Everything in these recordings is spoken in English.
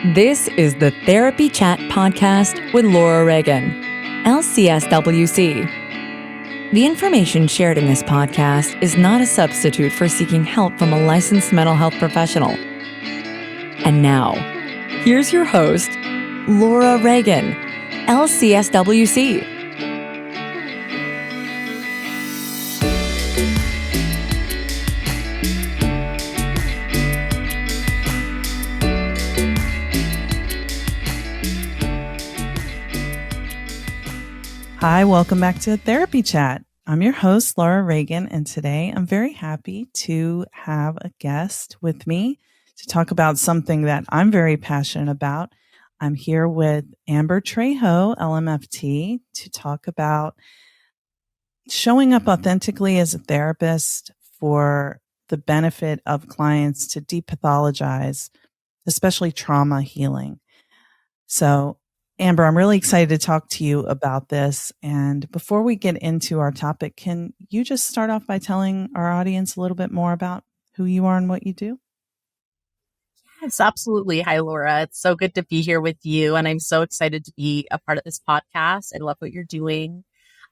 This is the Therapy Chat Podcast with Laura Reagan, LCSW-C. The information shared in this podcast is not a substitute for seeking help from a licensed mental health professional. And now, here's your host, Laura Reagan, LCSW-C. Hi, welcome back to Therapy Chat. I'm your host, Laura Reagan, and today I'm very happy to have a guest with me to talk about something that I'm very passionate about. I'm here with Amber Trejo, LMFT, to talk about showing up authentically as a therapist for the benefit of clients to depathologize, especially trauma healing. So, Amber, I'm really excited to talk to you about this. And before we get into our topic, can you just start off by telling our audience a little bit more about who you are and what you do? Yes, absolutely. Hi, Laura. It's so good to be here with you. And I'm so excited to be a part of this podcast. I love what you're doing.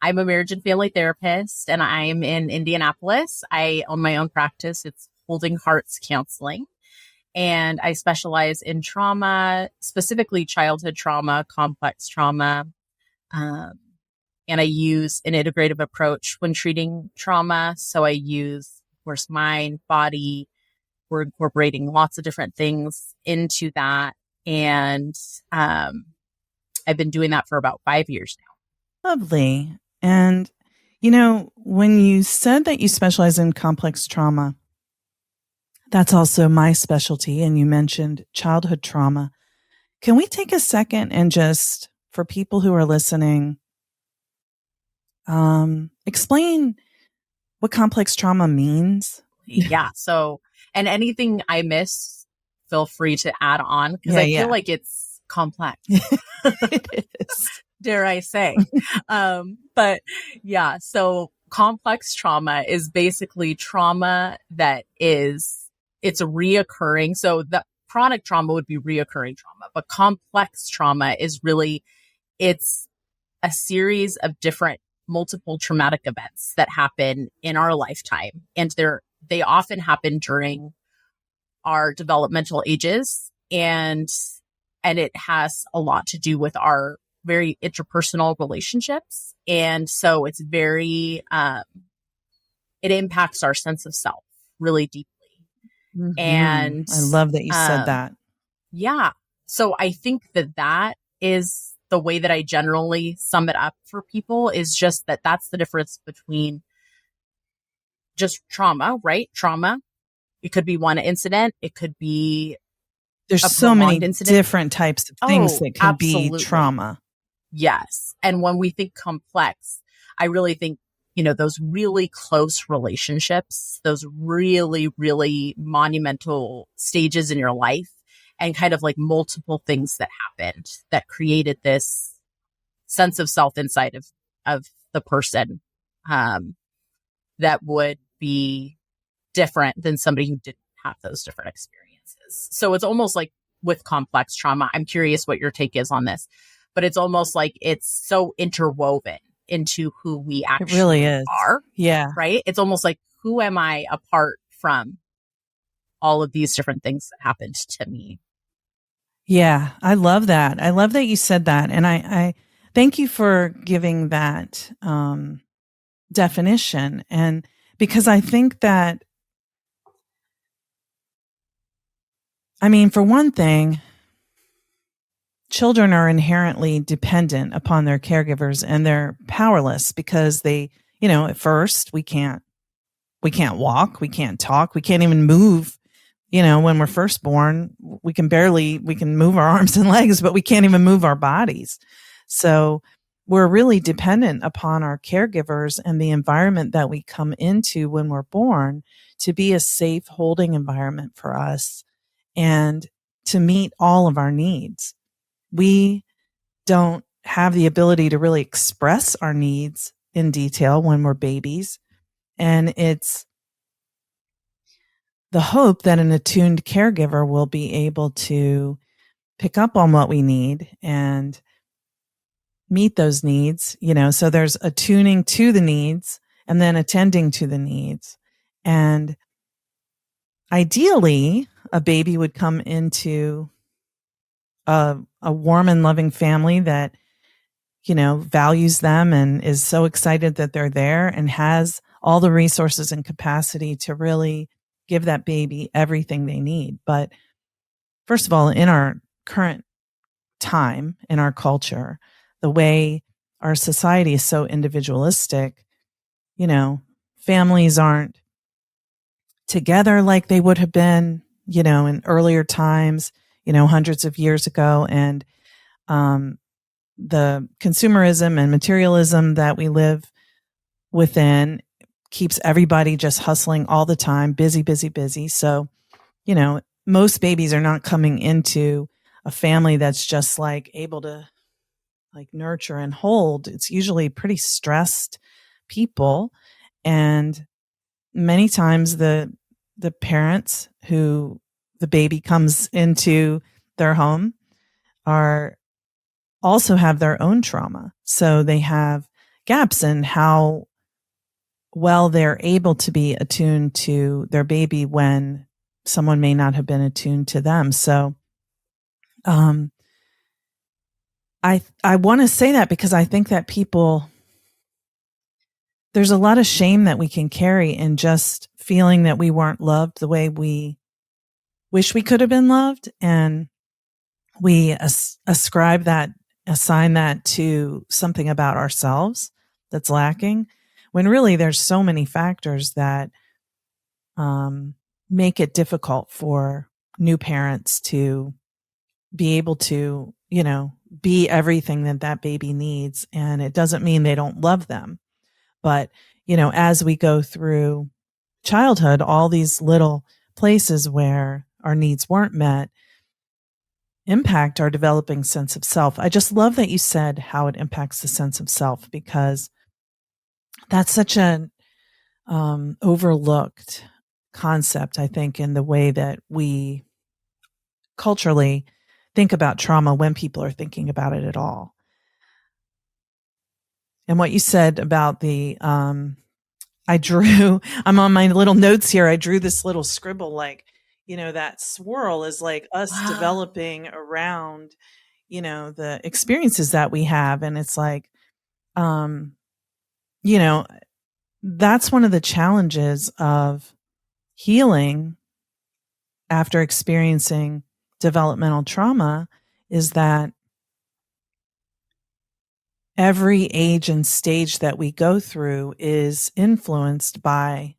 I'm a marriage and family therapist, and I'm in Indianapolis. I own my own practice. It's Holding Hearts Counseling. And I specialize in trauma, specifically childhood trauma, complex trauma. And I use an integrative approach when treating trauma. So I use, of course, mind, body. We're incorporating lots of different things into that. And I've been doing that for about 5 years now. Lovely. And, you know, when you said that you specialize in complex trauma, that's also my specialty. And you mentioned childhood trauma. Can we take a second and just, for people who are listening, explain what complex trauma means? Yeah. So, and anything I miss, feel free to add on, because I feel like it's complex. It is. Dare I say. But yeah, so complex trauma is basically trauma that it's a reoccurring. So the chronic trauma would be reoccurring trauma, but complex trauma is really, it's a series of different multiple traumatic events that happen in our lifetime. And they often happen during our developmental ages. And it has a lot to do with our very interpersonal relationships. And so it's very, it impacts our sense of self really deeply. Mm-hmm. And I love that you said that. Yeah. So I think that is the way that I generally sum it up for people, is just that's the difference between just trauma, right? Trauma. It could be one incident. It could be there's so many different types of things that can be trauma. Yes. And when we think complex, I really think, those really close relationships, those really, really monumental stages in your life, and kind of like multiple things that happened that created this sense of self inside of the person, that would be different than somebody who didn't have those different experiences. So it's almost like with complex trauma, I'm curious what your take is on this, but it's almost like it's so interwoven into who we actually really is. Are. Yeah. Right? It's almost like, who am I apart from all of these different things that happened to me? Yeah, I love that. I love that you said that. And I thank you for giving that definition. And because I think that, for one thing, children are inherently dependent upon their caregivers, and they're powerless because they, at first we can't walk, we can't talk, we can't even move. When we're first born, we can move our arms and legs, but we can't even move our bodies. So we're really dependent upon our caregivers and the environment that we come into when we're born to be a safe holding environment for us and to meet all of our needs. We don't have the ability to really express our needs in detail when we're babies. And it's the hope that an attuned caregiver will be able to pick up on what we need and meet those needs, so there's attuning to the needs and then attending to the needs. And ideally, a baby would come into a warm and loving family that, values them and is so excited that they're there and has all the resources and capacity to really give that baby everything they need. But first of all, in our current time, in our culture, the way our society is so individualistic, families aren't together like they would have been, in earlier times, hundreds of years ago. And the consumerism and materialism that we live within keeps everybody just hustling all the time, busy, busy, busy. So, most babies are not coming into a family that's just like able to like nurture and hold. It's usually pretty stressed people. And many times the parents who the baby comes into their home are also have their own trauma. So they have gaps in how well they're able to be attuned to their baby when someone may not have been attuned to them. So I want to say that because I think that there's a lot of shame that we can carry in just feeling that we weren't loved the way we wish we could have been loved. And we assign that to something about ourselves that's lacking, when really there's so many factors that make it difficult for new parents to be able to, be everything that baby needs. And it doesn't mean they don't love them. But, as we go through childhood, all these little places where our needs weren't met impact our developing sense of self. I just love that you said how it impacts the sense of self, because that's such an overlooked concept, I think, in the way that we culturally think about trauma when people are thinking about it at all. And what you said about I'm on my little notes here. I drew this little scribble, like, that swirl is like us developing around, the experiences that we have. And it's like, that's one of the challenges of healing after experiencing developmental trauma, is that every age and stage that we go through is influenced by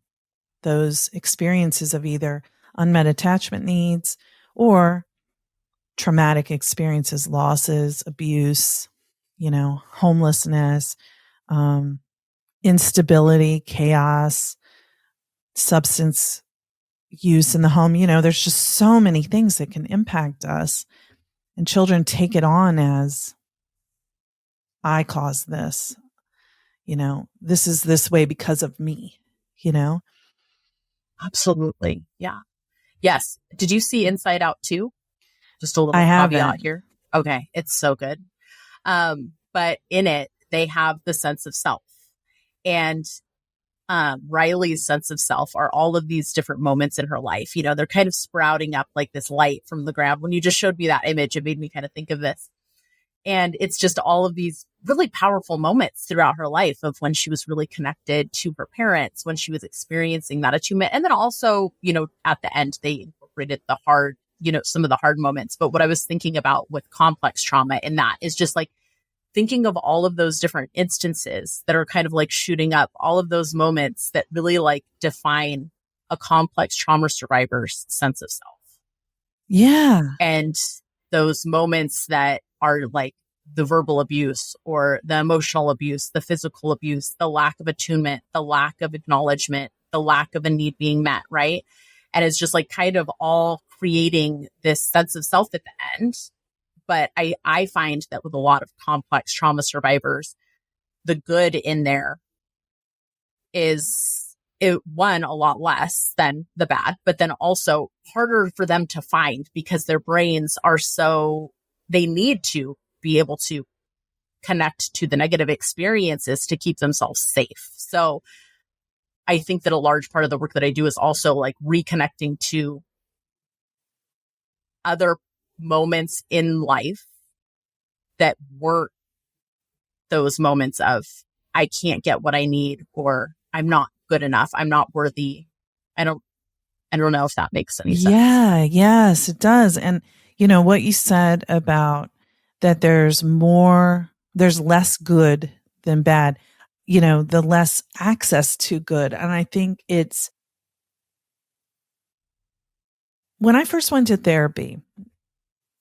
those experiences of either unmet attachment needs or traumatic experiences, losses, abuse, homelessness, instability, chaos, substance use in the home. There's just so many things that can impact us, and children take it on as, I caused this, this is this way because of me, Absolutely. Yeah. Yes. Did you see Inside Out 2? Just a little I caveat haven't. here. Okay. It's so good. But in it, they have the sense of self. And Riley's sense of self are all of these different moments in her life. They're kind of sprouting up like this light from the ground. When you just showed me that image, it made me kind of think of this. And it's just all of these really powerful moments throughout her life of when she was really connected to her parents, when she was experiencing that attunement. And then also, at the end, they incorporated the hard, some of the hard moments. But what I was thinking about with complex trauma in that is just like thinking of all of those different instances that are kind of like shooting up, all of those moments that really like define a complex trauma survivor's sense of self. Yeah. And those moments that are like the verbal abuse or the emotional abuse, the physical abuse, the lack of attunement, the lack of acknowledgement, the lack of a need being met, right? And it's just like kind of all creating this sense of self at the end. But I find that with a lot of complex trauma survivors, the good in there is one, a lot less than the bad, but then also harder for them to find because their brains are they need to be able to connect to the negative experiences to keep themselves safe. So I think that a large part of the work that I do is also like reconnecting to other moments in life that weren't those moments of I can't get what I need, or I'm not good enough, I'm not worthy. I don't know if that makes any sense. Yeah, yes, it does. And what you said about that there's less good than bad, the less access to good. And I think it's when I first went to therapy,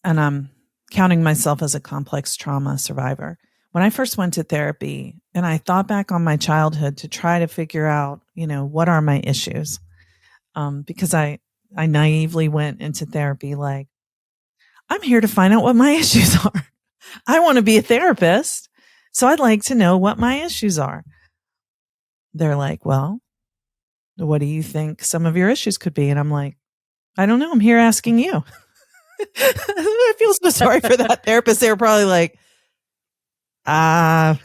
and I'm counting myself as a complex trauma survivor. When I first went to therapy and I thought back on my childhood to try to figure out, what are my issues? Because I naively went into therapy like, I'm here to find out what my issues are. I want to be a therapist, so I'd like to know what my issues are. They're like, well, what do you think some of your issues could be? And I'm like, I don't know. I'm here asking you. I feel so sorry for that therapist. They were probably like, like,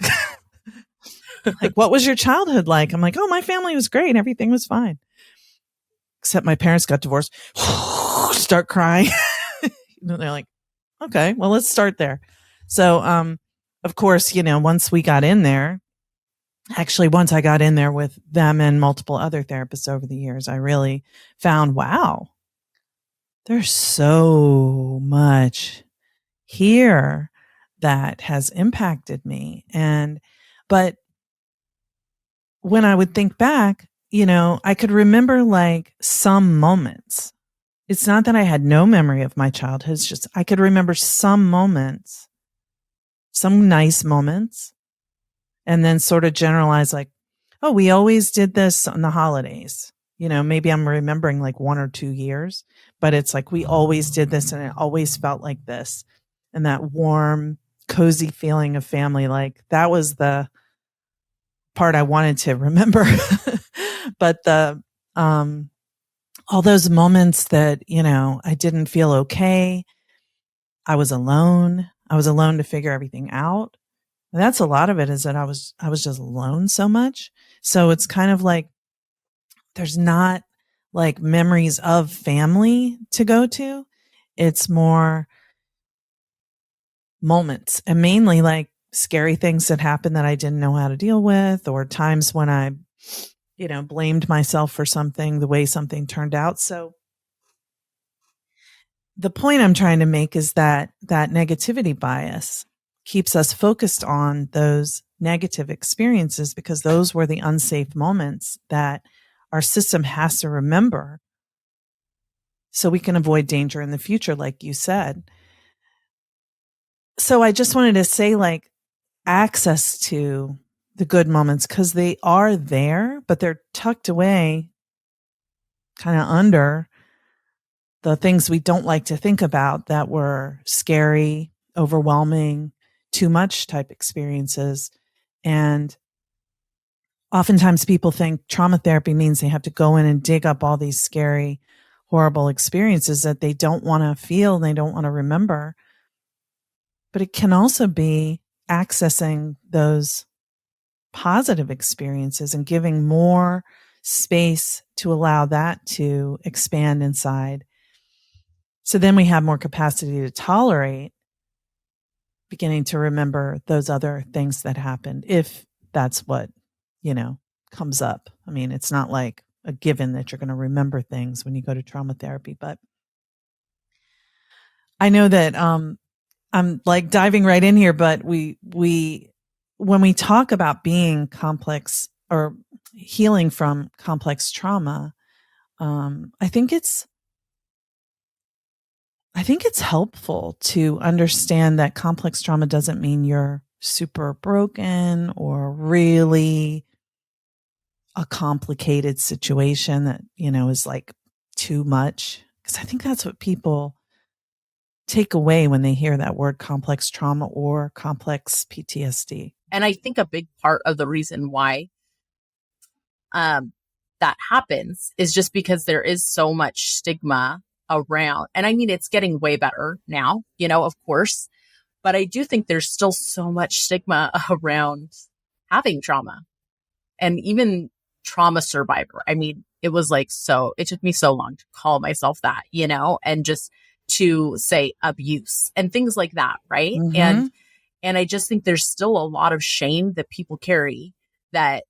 what was your childhood like? I'm like, oh, my family was great. Everything was fine. Except my parents got divorced. Start crying. They're like, okay, well, let's start there. So, of course, once we got in there, once I got in there with them and multiple other therapists over the years, I really found, wow, there's so much here that has impacted me. But when I would think back, I could remember like some moments. It's not that I had no memory of my childhood. It's just I could remember some moments, some nice moments, and then sort of generalize like, oh, we always did this on the holidays. Maybe I'm remembering like 1 or 2 years, but it's like we always did this and it always felt like this. And that warm, cozy feeling of family, like that was the part I wanted to remember. But all those moments that, I didn't feel okay. I was alone. I was alone to figure everything out. And that's a lot of it, is that I was just alone so much. So it's kind of like there's not like memories of family to go to. It's more moments, and mainly like scary things that happened that I didn't know how to deal with, or times when I, blamed myself for something, the way something turned out. So the point I'm trying to make is that negativity bias keeps us focused on those negative experiences because those were the unsafe moments that our system has to remember so we can avoid danger in the future, like you said. So I just wanted to say, like, access to the good moments, because they are there, but they're tucked away kind of under the things we don't like to think about that were scary, overwhelming, too much type experiences. And oftentimes people think trauma therapy means they have to go in and dig up all these scary, horrible experiences that they don't want to feel, they don't want to remember. But it can also be accessing those positive experiences and giving more space to allow that to expand inside. So then we have more capacity to tolerate beginning to remember those other things that happened, if that's what, comes up. I mean, it's not like a given that you're going to remember things when you go to trauma therapy, but I know that I'm like diving right in here, but we when we talk about being complex or healing from complex trauma, I think it's helpful to understand that complex trauma doesn't mean you're super broken or really a complicated situation that, is like too much. Because I think that's what people take away when they hear that word complex trauma or complex PTSD. And I think a big part of the reason why that happens is just because there is so much stigma around. And I mean, it's getting way better now, of course, but I do think there's still so much stigma around having trauma and even trauma survivor. I mean, it took me so long to call myself that, and just to say abuse and things like that. Right. Mm-hmm. And I just think there's still a lot of shame that people carry that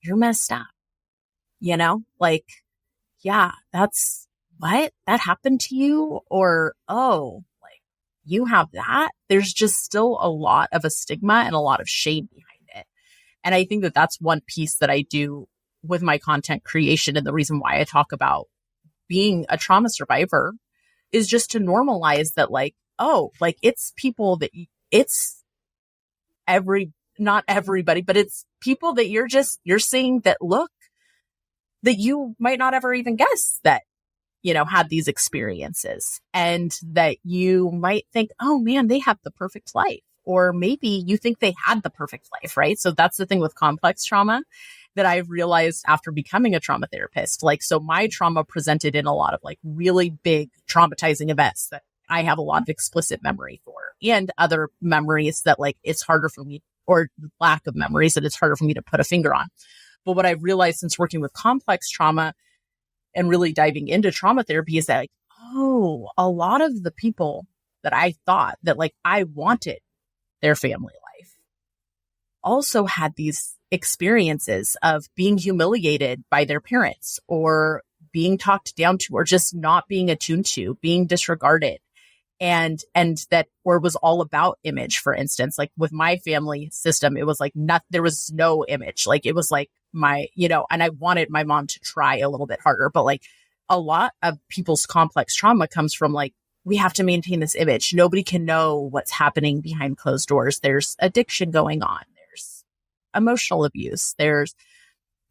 you're messed up, like, yeah, that's what that happened to you, or, oh, like you have that. There's just still a lot of a stigma and a lot of shame behind it. And I think that that's one piece that I do with my content creation. And the reason why I talk about being a trauma survivor is just to normalize that, like, oh, like it's people that not everybody, but it's people that you're seeing that look that you might not ever even guess that, had these experiences, and that you might think, oh man, they have the perfect life. Or maybe you think they had the perfect life, right? So that's the thing with complex trauma that I've realized after becoming a trauma therapist. Like, so my trauma presented in a lot of like really big traumatizing events that I have a lot of explicit memory for, and other memories that like it's harder for me, or lack of memories that it's harder for me to put a finger on. But what I've realized since working with complex trauma and really diving into trauma therapy is that, like, oh, a lot of the people that I thought that like I wanted their family life also had these experiences of being humiliated by their parents, or being talked down to, or just not being attuned to, being disregarded. And that, or was all about image, for instance, like with my family system, it was like there was no image. Like it was like and I wanted my mom to try a little bit harder, but like a lot of people's complex trauma comes from like, we have to maintain this image. Nobody can know what's happening behind closed doors. There's addiction going on. There's emotional abuse. There's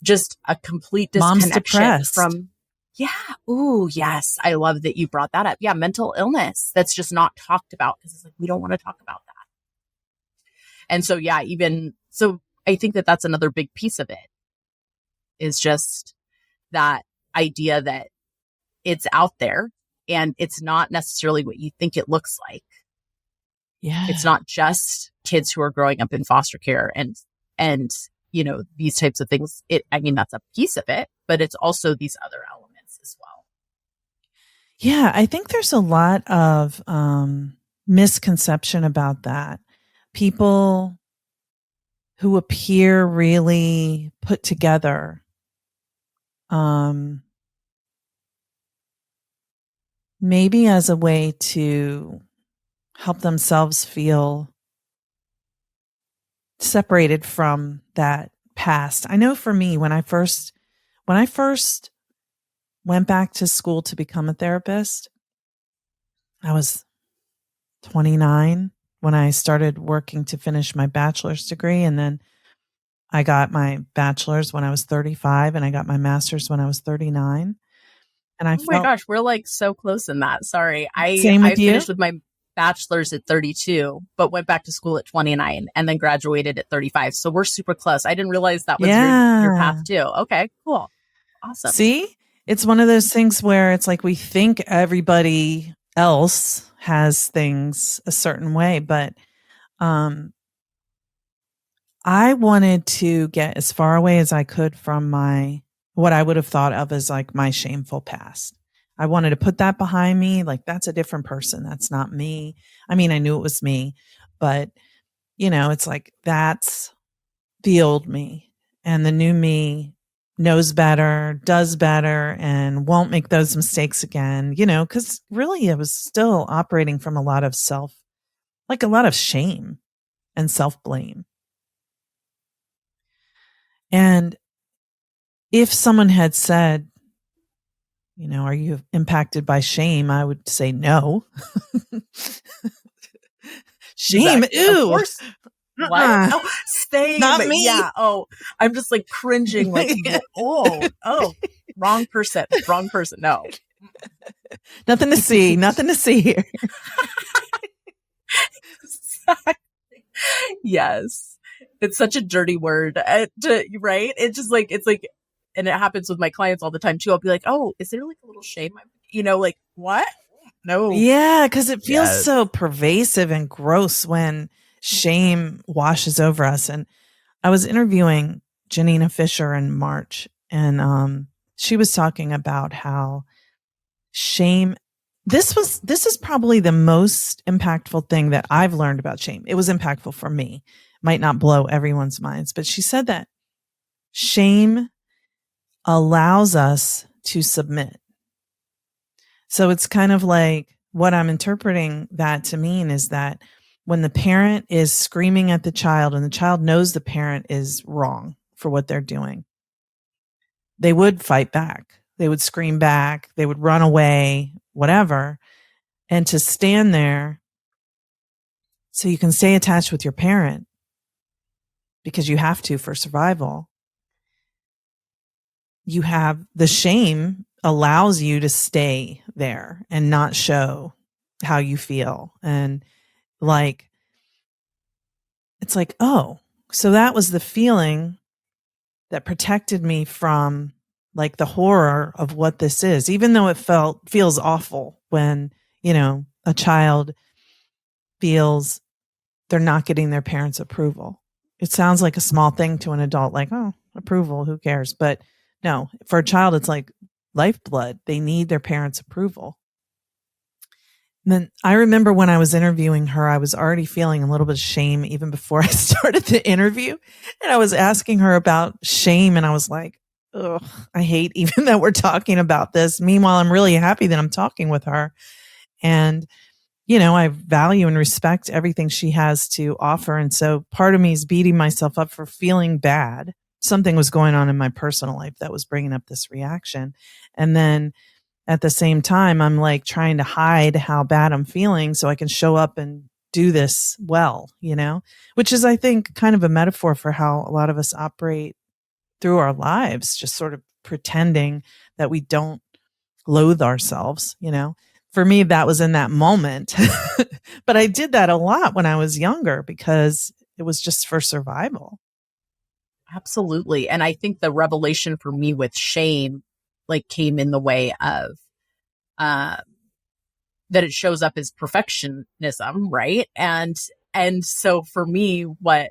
just a complete disconnection from, yeah. Ooh, yes. I love that you brought that up. Yeah. Mental illness that's just not talked about because it's like, we don't want to talk about that. And so, yeah, I think that that's another big piece of it, is just that idea that it's out there and it's not necessarily what you think it looks like. Yeah. It's not just kids who are growing up in foster care and these types of things. That's a piece of it, but it's also these other elements as well. Yeah, I think there's a lot of misconception about that. People who appear really put together, maybe as a way to help themselves feel separated from that past. I know for me, when I first went back to school to become a therapist, I was 29 when I started working to finish my bachelor's degree. And then I got my bachelor's when I was 35, and I got my master's when I was 39. And I my gosh, we're like so close in that. Sorry. I finished with my bachelor's at 32, but went back to school at 29 and then graduated at 35. So we're super close. I didn't realize that was your path too. Okay, cool. Awesome. See, it's one of those things where it's like we think everybody else has things a certain way, but I wanted to get as far away as I could from what I would have thought of as like my shameful past. I wanted to put that behind me. Like, that's a different person. That's not me. I mean, I knew it was me, but it's like, that's the old me, and the new me knows better, does better, and won't make those mistakes again, because really I was still operating from a lot of shame and self-blame. And if someone had said, are you impacted by shame? I would say no. Shame. Exactly. Ew. Of course. What? Oh, same. Not me. Yeah. Oh, I'm just like cringing. Like, oh, wrong person. No. Nothing to see. Nothing to see here. Yes. It's such a dirty word, right? It's just like, it's like and it happens with my clients all the time too. I'll be like, oh, is there like a little shame? Like what? No. Yeah, because it feels Yes. so pervasive and gross when shame washes over us. And I was interviewing Janina Fisher in March, and she was talking about how shame. This is probably the most impactful thing that I've learned about shame. It was impactful for me. Might not blow everyone's minds, but she said that shame allows us to submit. So it's kind of like what I'm interpreting that to mean is that when the parent is screaming at the child and the child knows the parent is wrong for what they're doing, they would fight back. They would scream back. They would run away, whatever. And to stand there so you can stay attached with your parent because you have to for survival. You have the shame allows you to stay there and not show how you feel. And like, it's like, oh, so that was the feeling that protected me from like the horror of what this is, even though it feels awful when, a child feels they're not getting their parents' approval. It sounds like a small thing to an adult, like, oh, approval, who cares? But no, for a child, it's like lifeblood. They need their parents' approval. And then I remember when I was interviewing her, I was already feeling a little bit of shame even before I started the interview. And I was asking her about shame, and I was like, ugh, I hate even that we're talking about this. Meanwhile, I'm really happy that I'm talking with her. And I value and respect everything she has to offer. And so part of me is beating myself up for feeling bad. Something was going on in my personal life that was bringing up this reaction. And then at the same time, I'm like trying to hide how bad I'm feeling so I can show up and do this well, which is, I think, kind of a metaphor for how a lot of us operate through our lives, just sort of pretending that we don't loathe ourselves, For me, that was in that moment. But I did that a lot when I was younger because it was just for survival. Absolutely. And I think the revelation for me with shame came in the way of that it shows up as perfectionism, right? And so for me, what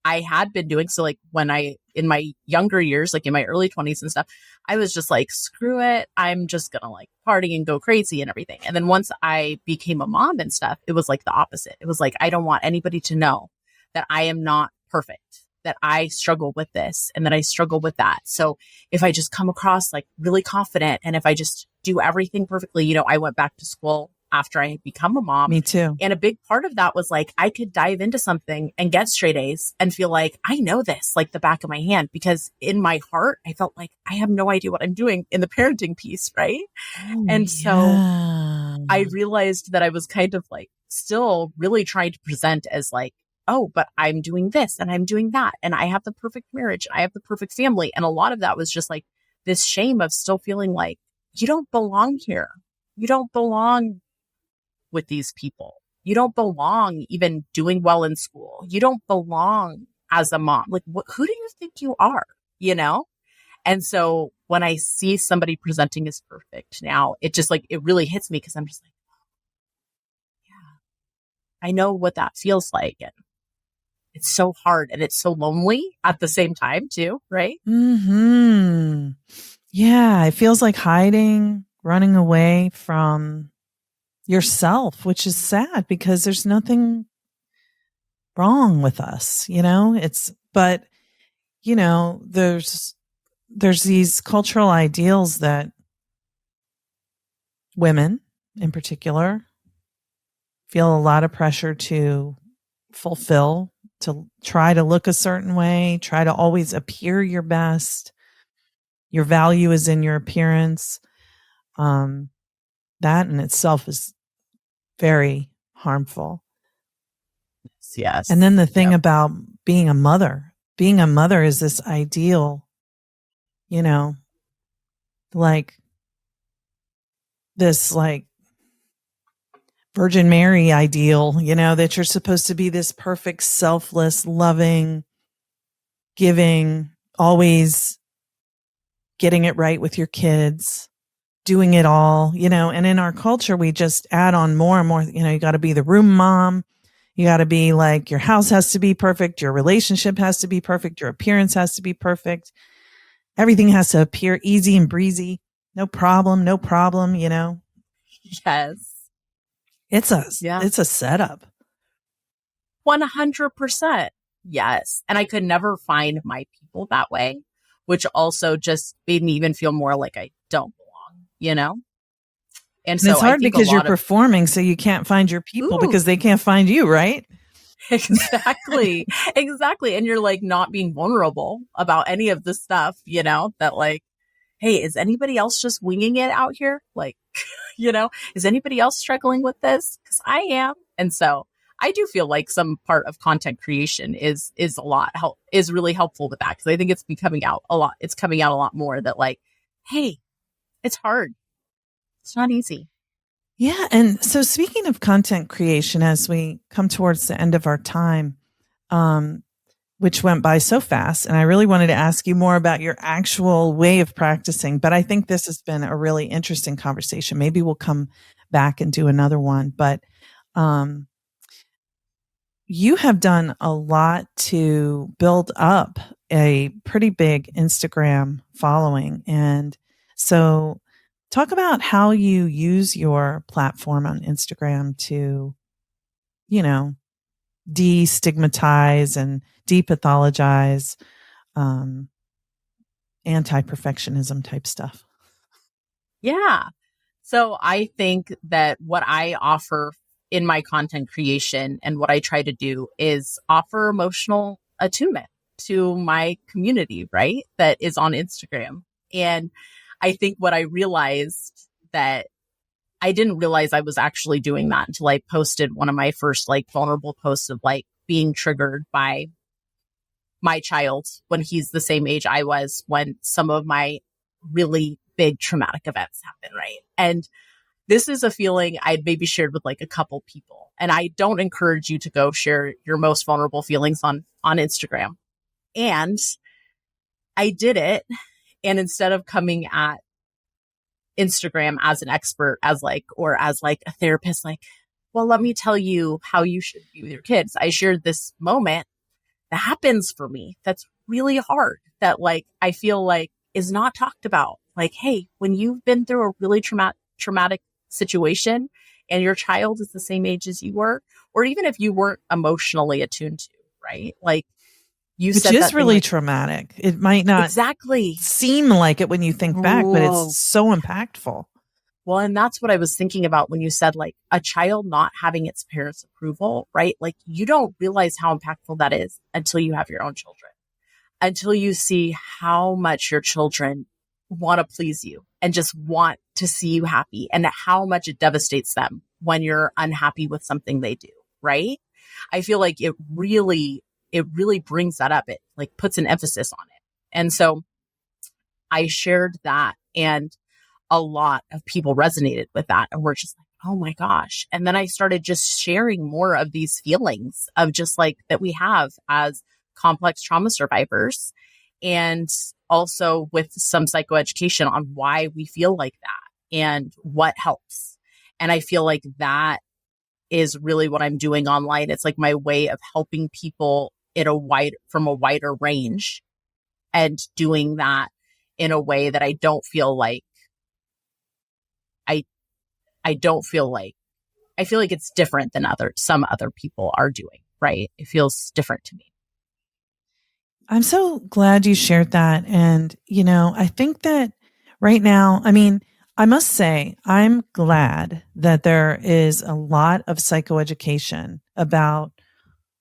I had been doing, so when in my younger years, in my early 20s and stuff, I was just like, screw it. I'm just going to party and go crazy and everything. And then once I became a mom and stuff, it was the opposite. It was I don't want anybody to know that I am not perfect, that I struggle with this and that I struggle with that. So if I just come across really confident and if I just do everything perfectly, I went back to school after I had become a mom. Me too. And a big part of that was I could dive into something and get straight A's and feel I know this the back of my hand, because in my heart, I felt I have no idea what I'm doing in the parenting piece. Right. Oh, and so I realized that I was kind of still really trying to present as oh, but I'm doing this and I'm doing that. And I have the perfect marriage. I have the perfect family. And a lot of that was just this shame of still feeling you don't belong here. You don't belong with these people. You don't belong even doing well in school. You don't belong as a mom. Who do you think you are? And so when I see somebody presenting as perfect now, it just it really hits me, because I'm just yeah, I know what that feels like. And it's so hard and it's so lonely at the same time too, right? Mm-hmm. Yeah, it feels like hiding, running away from yourself, which is sad because there's nothing wrong with us, but there's these cultural ideals that women in particular feel a lot of pressure to fulfill, to try to look a certain way, try to always appear your best. Your value is in your appearance. That in itself is very harmful. Yes. And then the thing about being a mother is this ideal, this Virgin Mary ideal, that you're supposed to be this perfect, selfless, loving, giving, always getting it right with your kids, doing it all, and in our culture, we just add on more and more, you got to be the room mom. You got to be like, your house has to be perfect. Your relationship has to be perfect. Your appearance has to be perfect. Everything has to appear easy and breezy. No problem. Yes. It's a setup. 100%. Yes. And I could never find my people that way, which also just made me even feel more like I don't belong, And so it's hard because you're performing, so you can't find your people because they can't find you, right? Exactly. Exactly. And you're like not being vulnerable about any of the stuff, that like, hey, is anybody else just winging it out here? Like, is anybody else struggling with this? Because I am. And so I do feel like some part of content creation is really helpful with that. Because I think it's coming out a lot. It's coming out a lot more that like, hey, it's hard. It's not easy. Yeah. And so speaking of content creation, as we come towards the end of our time, which went by so fast, and I really wanted to ask you more about your actual way of practicing, but I think this has been a really interesting conversation. Maybe we'll come back and do another one, but you have done a lot to build up a pretty big Instagram following. And so talk about how you use your platform on Instagram to, destigmatize and depathologize anti-perfectionism type stuff. Yeah. So I think that what I offer in my content creation and what I try to do is offer emotional attunement to my community, right? That is on Instagram. And I think what I realized that I didn't realize I was actually doing that until I posted one of my first like vulnerable posts of like being triggered by my child when he's the same age I was when some of my really big traumatic events happen, right? And this is a feeling I'd maybe shared with like a couple people. And I don't encourage you to go share your most vulnerable feelings on Instagram. And I did it. And instead of coming at Instagram as an expert, as a therapist, like, well, let me tell you how you should be with your kids, I shared this moment that happens for me that's really hard, that like I feel like is not talked about. Like, hey, when you've been through a really traumatic situation and your child is the same age as you were, or even if you weren't emotionally attuned to, right? Like you said, which is really traumatic. It might not exactly seem like it when you think back, but it's so impactful. Well, and that's what I was thinking about when you said like a child not having its parents' approval, right? Like you don't realize how impactful that is until you have your own children, until you see how much your children want to please you and just want to see you happy, and how much it devastates them when you're unhappy with something they do, right? I feel like it really brings that up. It like puts an emphasis on it. And so I shared that, and a lot of people resonated with that and were just like, oh my gosh. And then I started just sharing more of these feelings of just like that we have as complex trauma survivors, and also with some psychoeducation on why we feel like that and what helps. And I feel like that is really what I'm doing online. It's like my way of helping people from a wider range, and doing that in a way that I don't feel like I feel like it's different than some other people are doing, right? It feels different to me. I'm so glad you shared that. And, I think that right now, I must say, I'm glad that there is a lot of psychoeducation about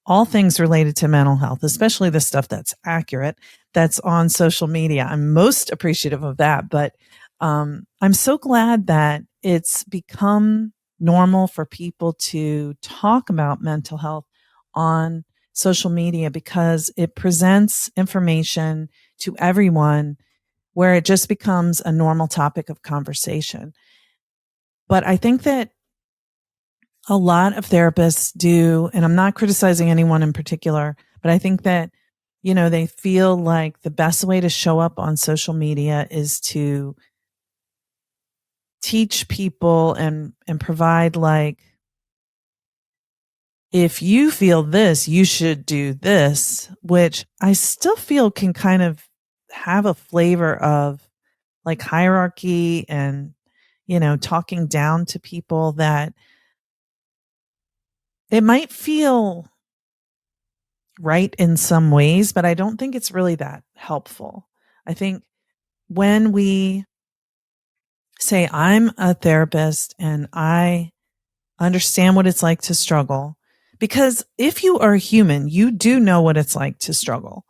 all things related to mental health, especially the stuff that's accurate, that's on social media. I'm most appreciative of that. But I'm so glad that it's become normal for people to talk about mental health on social media, because it presents information to everyone where it just becomes a normal topic of conversation. But I think that a lot of therapists do, and I'm not criticizing anyone in particular, but I think that they feel like the best way to show up on social media is to teach people and provide like, if you feel this, you should do this, which I still feel can kind of have a flavor of like hierarchy and, talking down to people, that it might feel right in some ways, but I don't think it's really that helpful. I think when we say, I'm a therapist and I understand what it's like to struggle, because if you are human, you do know what it's like to struggle.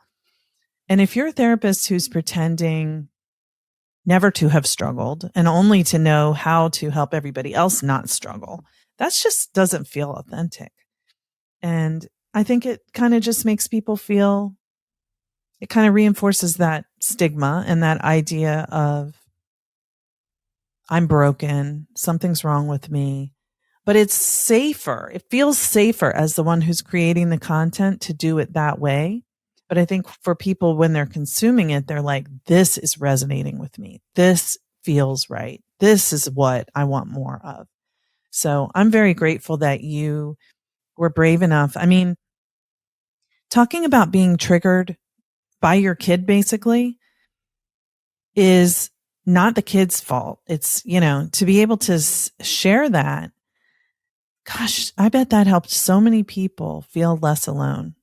And if you're a therapist who's pretending never to have struggled and only to know how to help everybody else not struggle, that just doesn't feel authentic. And I think it kind of just makes people feel, it kind of reinforces that stigma and that idea of, I'm broken, something's wrong with me. But it's safer. It feels safer as the one who's creating the content to do it that way. But I think for people, when they're consuming it, they're like, this is resonating with me. This feels right. This is what I want more of. So I'm very grateful that you were brave enough. I mean, talking about being triggered by your kid basically is not the kid's fault. It's, to be able to share that. Gosh, I bet that helped so many people feel less alone.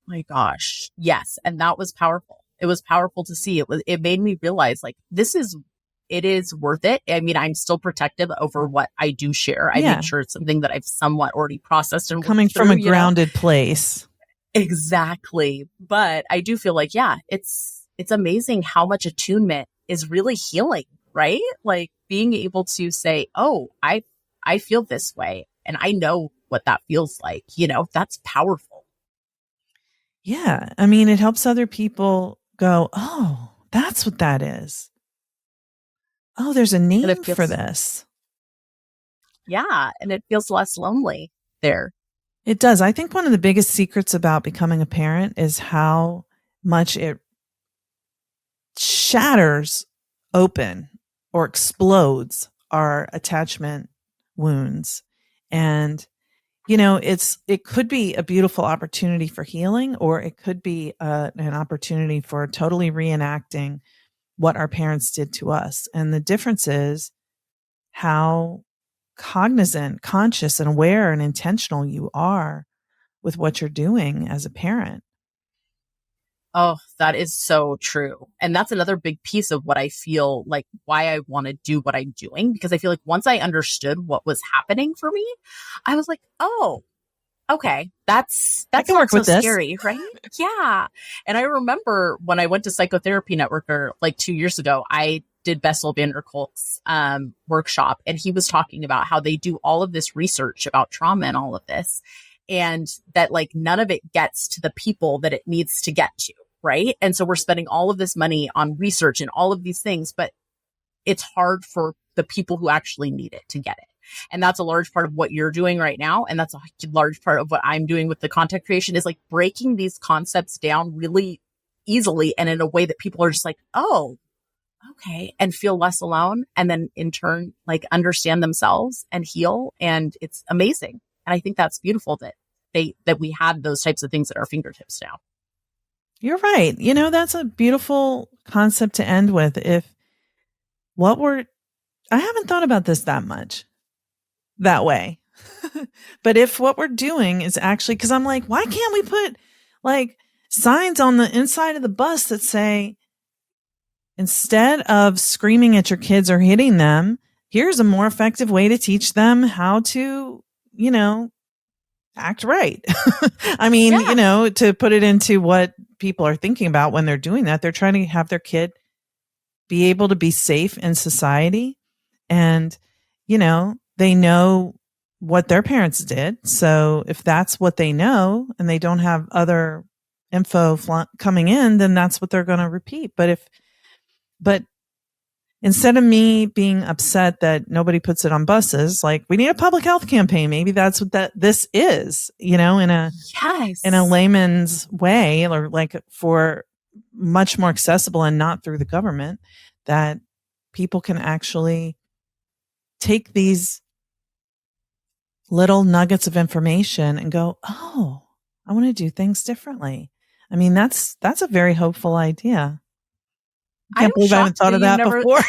My gosh. Yes. And that was powerful. It was powerful to see. It made me realize like, it is worth it. I mean, I'm still protective over what I do share. I make sure it's something that I've somewhat already processed and coming from a grounded place. Exactly. But I do feel like, it's amazing how much attunement is really healing, right? Like being able to say, oh, I feel this way and I know what that feels like. That's powerful. Yeah. I mean, it helps other people go, oh, that's what that is. Oh, there's a name for this. Yeah. And it feels less lonely there. It does. I think one of the biggest secrets about becoming a parent is how much it shatters open or explodes our attachment wounds. And, it could be a beautiful opportunity for healing, or it could be an opportunity for totally reenacting what our parents did to us. And the difference is how cognizant, conscious, and aware and intentional you are with what you're doing as a parent. Oh, that is so true. And that's another big piece of what I feel like why I want to do what I'm doing, because I feel like once I understood what was happening for me, I was like, oh, okay, that's not so scary, right? Yeah. And I remember when I went to Psychotherapy Networker like 2 years ago, I did Bessel van der Kolk's workshop, and he was talking about how they do all of this research about trauma and all of this, and that like none of it gets to the people that it needs to get to, right? And so we're spending all of this money on research and all of these things, but it's hard for the people who actually need it to get it. And that's a large part of what you're doing right now. And that's a large part of what I'm doing with the content creation, is like breaking these concepts down really easily and in a way that people are just like, oh, okay, and feel less alone. And then in turn, like understand themselves and heal. And it's amazing. And I think that's beautiful that we have those types of things at our fingertips now. You're right. That's a beautiful concept to end with. I haven't thought about this that much that way. But if what we're doing is actually, because I'm like, why can't we put like signs on the inside of the bus that say, instead of screaming at your kids or hitting them, here's a more effective way to teach them how to, act right. I mean, to put it into what people are thinking about when they're doing that, they're trying to have their kid be able to be safe in society. And, they know what their parents did. So if that's what they know and they don't have other info coming in, then that's what they're going to repeat. But instead of me being upset that nobody puts it on buses, like we need a public health campaign. Maybe that's what this is, in a layman's way, or like for much more accessible and not through the government, that people can actually take these little nuggets of information and go, oh, I want to do things differently. I mean, that's a very hopeful idea. I can't believe I haven't thought of that before.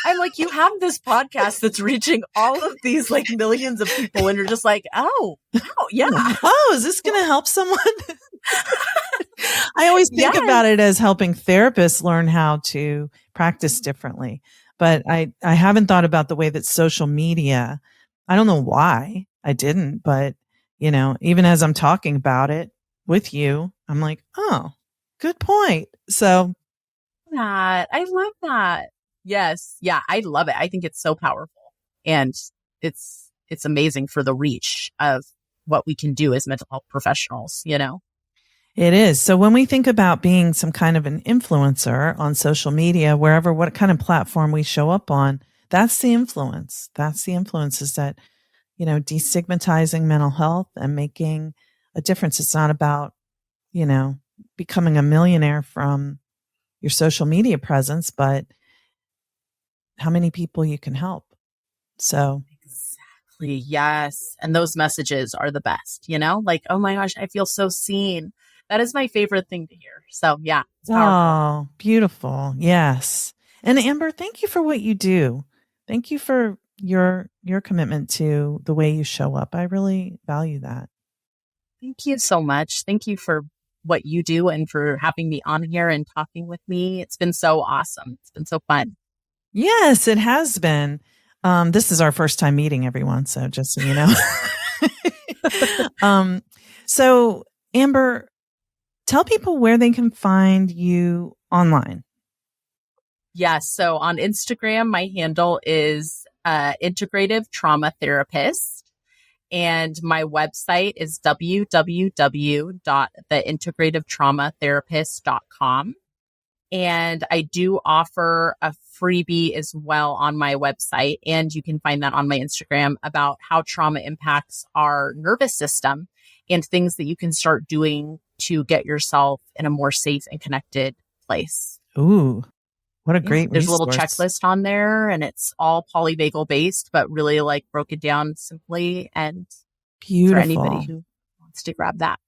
I'm like, you have this podcast that's reaching all of these like millions of people, and you're just like, oh, yeah. Oh, is this going to help someone? I always think about it as helping therapists learn how to practice differently. But I haven't thought about the way that social media, I don't know why I didn't, but, even as I'm talking about it with you, I'm like, oh, good point. So. I love that. Yes. Yeah. I love it. I think it's so powerful, and it's amazing for the reach of what we can do as mental health professionals, It is. So when we think about being some kind of an influencer on social media, wherever, what kind of platform we show up on, that's the influence. That's the influence, is that, destigmatizing mental health and making a difference. It's not about, becoming a millionaire from your social media presence, but how many people you can help. So. Exactly. Yes. And those messages are the best, like, oh my gosh, I feel so seen. That is my favorite thing to hear. So yeah. It's powerful. Oh, beautiful. Yes. And Amber, thank you for what you do. Thank you for your commitment to the way you show up. I really value that. Thank you so much. Thank you for what you do and for having me on here and talking with me. It's been so awesome. It's been so fun. Yes, it has been. This is our first time meeting, everyone. So just so you know. So Amber, tell people where they can find you online. Yes. So on Instagram, my handle is Integrative Trauma Therapist. And my website is www.theintegrativetraumatherapist.com. And I do offer a freebie as well on my website. And you can find that on my Instagram about how trauma impacts our nervous system and things that you can start doing to get yourself in a more safe and connected place. Ooh, what a great There's resource. a little checklist on there, and it's all polyvagal based, but really like broken down simply and beautiful for anybody who wants to grab that.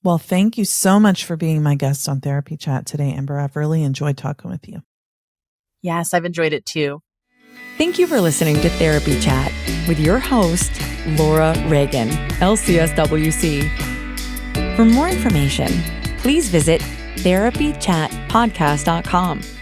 Well, thank you so much for being my guest on Therapy Chat today, Amber. I've really enjoyed talking with you. Yes, I've enjoyed it too. Thank you for listening to Therapy Chat with your host, Laura Reagan, LCSW-C. For more information, please visit therapychatpodcast.com.